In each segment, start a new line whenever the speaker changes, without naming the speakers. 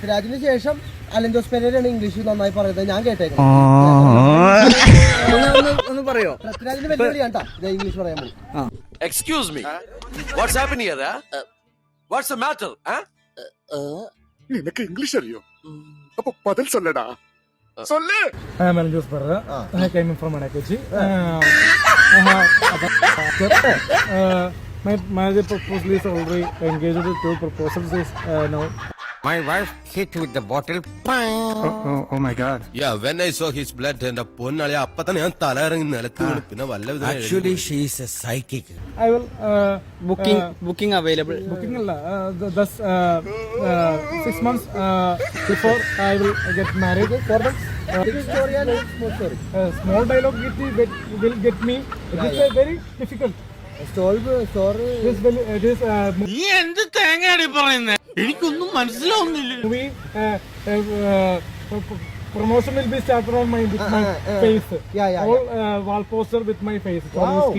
പൃഥ്വിരാജിന് ശേഷം Allen Jose പെരേരയാണ് English നന്നായി പറയുന്നത് ഞാൻ കേട്ടേക്കാം.
ഒന്ന് പറയോ?
പൃഥ്വിരാജിന് വെല്ലുവിളിയാണ് കേട്ടോ ഇംഗ്ലീഷ് പറയാൻ പോയി.
Excuse me, what's happening here? What's the matter?
നിനക്ക് ഇംഗ്ലീഷ് അറിയോ? അപ്പൊ പതിൽ சொல்லடா. சொல்லு.
I am Alan Jose Pereira. I came from Manakachi. My marriage proposal is already engaged with two proposals is now.
My wife hit with the bottle.
Oh my God.
Yeah, when I saw his blood and പൊന്നാളെ അപ്പ തന്നെ ഞാൻ തല ഇറങ്ങി നിലത്ത് വീണു. പിന്നെ വല്ല
Actually, she is a psychic.
I will
Booking available.
booking thus 6 months before I will get married. 4 months.
Big story and small story.
Small dialogue will get me. It is very difficult.
Story.
It is
നീ എന്ത് തേങ്ങയാണ് പറയുന്നത്? എനിക്കൊന്നും മനസ്സിലാവുന്നില്ല.
movie promotion will be started on my face.
Yeah.
All wall poster with my face.
Wow.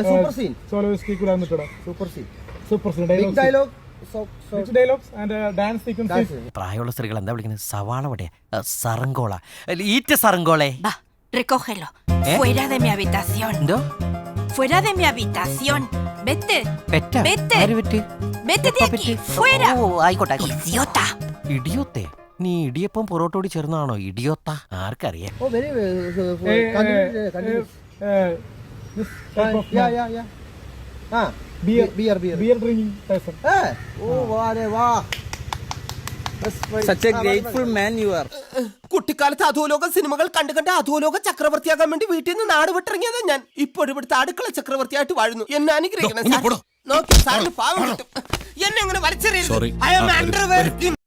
Super scene.
Solovsky Kulanitra.
Super scene.
Super scene.
Big dialogue.
Rich dialogues and dance sequences.
പ്രായമുള്ള സ്ത്രീകൾ എന്താ വിളിക്കുന്നത്? സവാള വടയാ, സറങ്കോള, ഈറ്റ സറങ്കോളെ.
Va, recógelo. Fuera de mi habitación.
എന്തോ
Fuera de mi habitación. Vete.
പെറ്റ?
Vete.
ആര് pet?
Vete de aquí. Fuera.
ഓ, ആയിക്കോട്ടെ.
Idiota.
ഇടിയോത്തെ? നീ ഇടിയപ്പം പൊറോട്ടോടി ചേർന്നാണോ ഇടിയോത്ത? ആർക്കറിയാം.
Oh, very continue.
This type of
Yeah. Beer.
beer drinking person.
Oh, wow.
Such a grateful man you are.
കുട്ടിക്കാലത്ത് അധോലോക സിനിമകൾ കണ്ട് അധോലോക ചക്രവർത്തിയാകാൻ വേണ്ടി വീട്ടിൽ നിന്ന് നാട് വിട്ടിറങ്ങിയതാ ഞാൻ. ഇപ്പോഴും ഇവിടുത്തെ അടുക്കള ചക്രവർത്തിയായിട്ട് വാഴുന്നു. എന്നെ അനുഗ്രഹിക്കണം. നോക്കി സാറിന് പാവം കിട്ടും. എന്നെ അങ്ങനെ വലിച്ചെറിയരുത്. I am underworking.